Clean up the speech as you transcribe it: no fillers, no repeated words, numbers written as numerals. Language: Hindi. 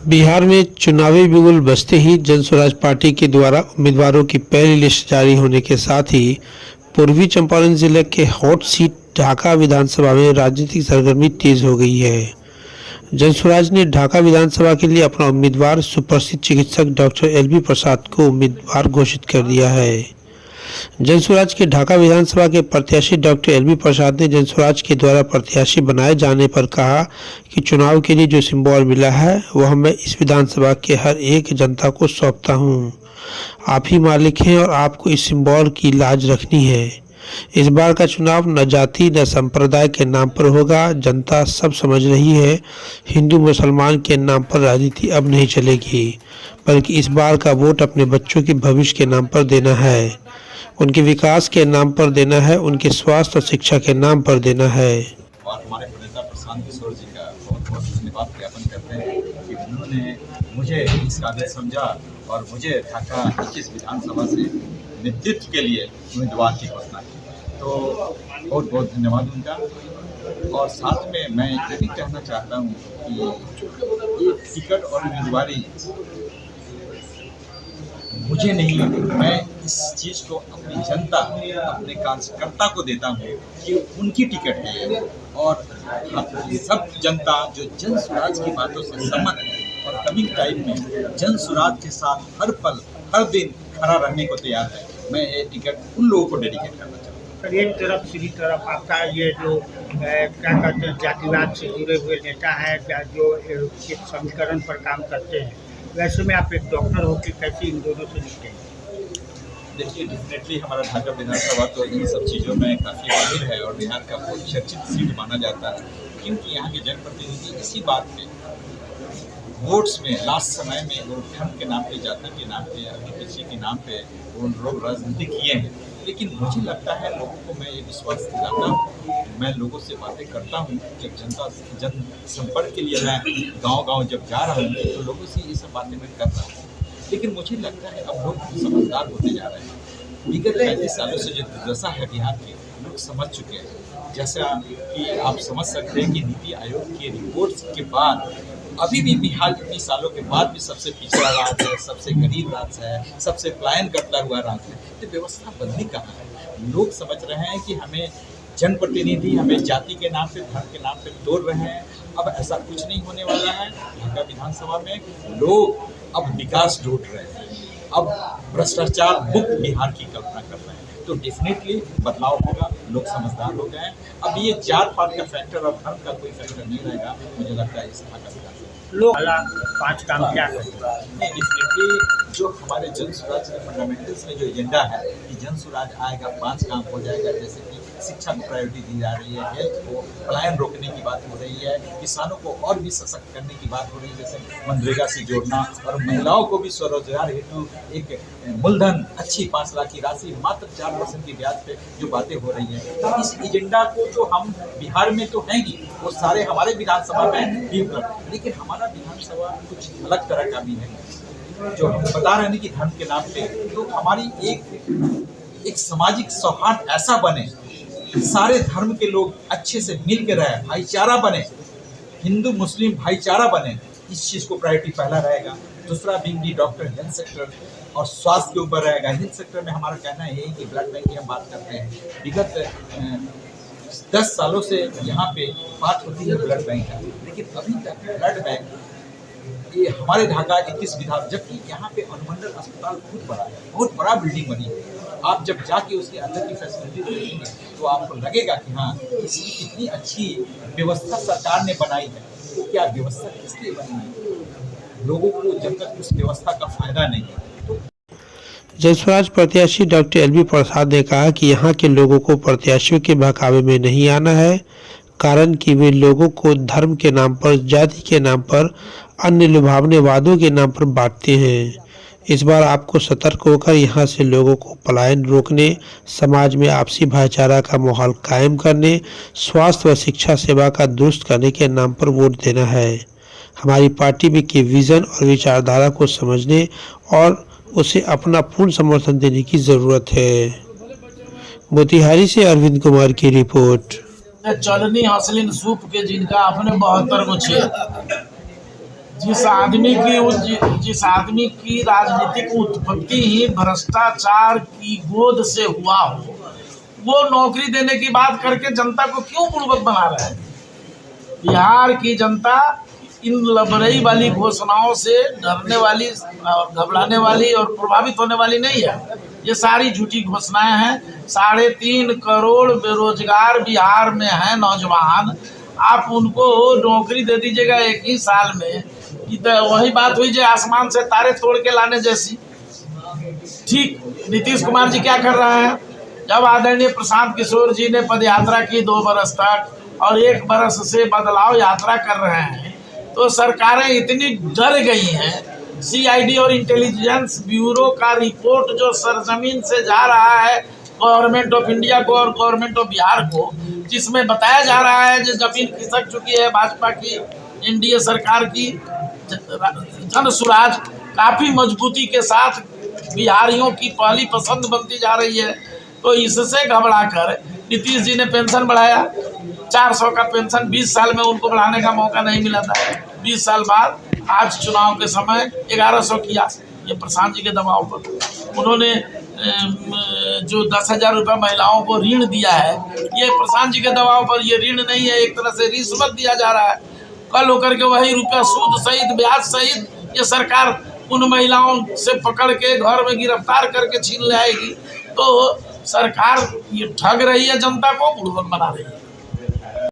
बिहार में चुनावी बिगुल बजते ही जनसुराज पार्टी के द्वारा उम्मीदवारों की पहली लिस्ट जारी होने के साथ ही पूर्वी चंपारण जिले के हॉट सीट ढाका विधानसभा में राजनीतिक सरगर्मी तेज हो गई है। जनसुराज ने ढाका विधानसभा के लिए अपना उम्मीदवार सुप्रसिद्ध चिकित्सक डॉक्टर एलबी प्रसाद को उम्मीदवार घोषित कर दिया है। जनसुराज के ढाका विधानसभा के प्रत्याशी डॉक्टर एलबी प्रसाद ने जनसुराज के द्वारा प्रत्याशी बनाए जाने पर कहा कि चुनाव के लिए जो सिंबल मिला है वह मैं इस विधानसभा के हर एक जनता को सौंपता हूं। आप ही मालिक हैं और आपको इस सिंबल की लाज रखनी है। इस बार का चुनाव न जाति न संप्रदाय के नाम पर होगा। जनता सब समझ रही है, हिंदू मुसलमान के नाम पर राजनीति अब नहीं चलेगी, बल्कि इस बार का वोट अपने बच्चों के भविष्य के नाम पर देना है, उनके विकास के नाम पर देना है, उनके स्वास्थ्य और शिक्षा के नाम पर देना है। और हमारे नेता प्रशांत किशोर जी का बहुत बहुत धन्यवाद ज्ञापन करते हैं कि उन्होंने मुझे इस काबिल समझा और मुझे ढाका 21 विधानसभा से नेतृत्व के लिए उम्मीदवार की घोषणा की। तो बहुत बहुत धन्यवाद उनका। और साथ में मैं ये भी कहना चाहता हूँ कि ये टिकट और उम्मीदवारी मुझे नहीं, मैं इस चीज़ को अपनी जनता, अपने कार्यकर्ता को देता हूँ कि उनकी टिकट है। और सब जनता जो जनसुराज की बातों से सहमत है और कमिंग टाइम में जनसुराज के साथ हर पल हर दिन खड़ा रहने को तैयार है, मैं ये टिकट उन लोगों को डेडिकेट करना चाहता हूँ। एक तरफ दूसरी तरफ आपका ये जो क्या कहते हैं जातिवाद से जुड़े हुए नेता है जो एक समीकरण पर काम करते हैं, वैसे में आप एक डॉक्टर हो कि कैसे इन दोनों से निपटेंगे? देखिए, डेफिनेटली हमारा ढाका विधानसभा तो इन सब चीज़ों में काफ़ी माहिर है और बिहार का बहुत चर्चित सीट माना जाता है, क्योंकि यहाँ के जनप्रतिनिधि इसी बात पे वोट्स में लास्ट समय में वो धर्म के नाम पे, जाति के नाम पे, अपने किसी के नाम पे वो लोग राजनीति किए हैं। लेकिन मुझे लगता है लोगों को मैं ये विश्वास दिलाता हूँ, मैं लोगों से बातें करता हूँ, जब जन संपर्क के लिए मैं गांव-गांव जब जा रहा हूँ तो लोगों से ये सब बातें मैं कर रहा हूँ। लेकिन मुझे लगता है अब लोग समझदार होते जा रहे हैं। विगत 35 सालों से जो दुर्दशा है बिहार की, लोग समझ चुके हैं। जैसा कि आप समझ सकते हैं कि नीति आयोग की रिपोर्ट्स के बाद अभी भी बिहार इतनी सालों के बाद भी सबसे पिछड़ा राज्य है, सबसे गरीब राज्य है, सबसे पलायन करता हुआ राज्य है। तो व्यवस्था बदली कहाँ है? लोग समझ रहे हैं कि हमें जनप्रतिनिधि हमें जाति के नाम पे, धर्म के नाम पे तोड़ रहे हैं। अब ऐसा कुछ नहीं होने वाला है। ढाका विधानसभा में लोग अब विकास ढूंढ रहे हैं, अब भ्रष्टाचार मुक्त बिहार की कल्पना कर रहे हैं। तो डेफिनेटली बदलाव होगा, लोग समझदार हो गए हैं। अब ये जात पात का फैक्टर और धर्म का कोई फैक्टर नहीं रहेगा। मुझे लगता है इस ढाका विधानसभा लोग 5 काम क्या करते हैं? डेफिनेटली जो हमारे जनसुराज के फंडामेंटल्स में जो एजेंडा है कि जनसुराज आएगा 5 काम हो जाएगा, जैसे कि शिक्षा को प्रायोरिटी दी जा रही है, हेल्थ को, पलायन रोकने की बात हो रही है, किसानों को और भी सशक्त करने की बात हो रही है, जैसे मनरेगा से जोड़ना, और महिलाओं को भी स्वरोजगार हेतु एक मूलधन अच्छी 5 लाख की राशि मात्र 4% की ब्याज पे जो बातें हो रही हैं। तो इस एजेंडा को जो हम बिहार में तो हैं ही, वो सारे हमारे विधानसभा में भी उपलब्ध, लेकिन हमारा विधानसभा कुछ अलग तरह का भी है। जो हम बता रहे हैं कि धर्म के नाम पे, तो हमारी एक सामाजिक सौहार्द ऐसा बने, सारे धर्म के लोग अच्छे से मिल के रहे, भाईचारा बने, हिंदू मुस्लिम भाईचारा बने, इस चीज़ को प्रायोरिटी पहला रहेगा। दूसरा भी डॉक्टर हेल्थ सेक्टर और स्वास्थ्य के ऊपर रहेगा। हेल्थ सेक्टर में हमारा कहना यही कि ब्लड बैंक की हम बात करते हैं, विगत 10 सालों से यहाँ पे बात होती है ब्लड बैंक का, लेकिन अभी तक ब्लड बैंक ये हमारे ढाका 21 विधान, जबकि यहाँ पे अनुमंडल अस्पताल बहुत बड़ा है, बहुत बड़ा बिल्डिंग बनी है। आप जब जाके उसके अंदर की फैसिलिटी देखेंगे तो आपको लगेगा कि हाँ, इसकी कितनी अच्छी व्यवस्था सरकार ने बनाई है। तो क्या व्यवस्था किस लिए बनी है? लोगों को जब तक उस व्यवस्था का फायदा नहीं है। तो जनसुराज प्रत्याशी डॉक्टर एलबी प्रसाद ने कहा कि यहाँ के लोगों को प्रत्याशियों के बहकावे में नहीं आना है, कारण कि वे लोगों को धर्म के नाम पर, जाति के नाम पर, अन्य लुभावने वादों के नाम पर बांटते हैं। इस बार आपको सतर्क होकर यहाँ से लोगों को पलायन रोकने, समाज में आपसी भाईचारा का माहौल कायम करने, स्वास्थ्य व शिक्षा सेवा का दुरुस्त करने के नाम पर वोट देना है। हमारी पार्टी में के विजन और विचारधारा को समझने और उसे अपना पूर्ण समर्थन देने की जरूरत है। मोतिहारी से अरविंद कुमार की रिपोर्ट। चलनी हसलिन सूप के जिनका अपने 72 गो छेद जिस आदमी की राजनीतिक उत्पत्ति ही भ्रष्टाचार की गोद से हुआ हो, वो नौकरी देने की बात करके जनता को क्यों बुड़बक बना रहा है? बिहार की जनता इन लबरई वाली घोषणाओं से डरने वाली, घबराने वाली और प्रभावित होने वाली नहीं है। ये सारी झूठी घोषणाएं हैं। 3.5 करोड़ बेरोजगार बिहार में हैं नौजवान, आप उनको नौकरी दे दीजिएगा एक ही साल में, तो वही बात हुई जो आसमान से तारे तोड़ के लाने जैसी। ठीक नीतीश कुमार जी क्या कर रहे हैं? जब आदरणीय प्रशांत किशोर जी ने पदयात्रा की 2 बरस तक और 1 बरस से बदलाव यात्रा कर रहे हैं, तो सरकारें इतनी डर गई हैं। सीआईडी और इंटेलिजेंस ब्यूरो का रिपोर्ट जो सरजमीन से जा रहा है गवर्नमेंट ऑफ इंडिया को और गवर्नमेंट ऑफ बिहार को, जिसमें बताया जा रहा है जो जमीन खिसक चुकी है भाजपा की एनडीए सरकार की, जन सुराज काफ़ी मजबूती के साथ बिहारियों की पहली पसंद बनती जा रही है। तो इससे घबरा कर नीतीश जी ने पेंशन बढ़ाया, 400 का पेंशन 20 साल में उनको बढ़ाने का मौका नहीं मिला था। 20 साल बाद आज चुनाव के समय 1100 किया, ये प्रशांत जी के दबाव पर। उन्होंने जो 10,000 रुपये महिलाओं को ऋण दिया है, ये प्रशांत जी के दबाव पर। ये ऋण नहीं है, एक तरह से रिश्वत दिया जा रहा है। कल होकर के वही रुपया सूद सहित ब्याज सहित ये सरकार उन महिलाओं से पकड़ के घर में गिरफ्तार करके छीन लाएगी। तो सरकार ये ठग रही है, जनता को बुड़बक बना रही है।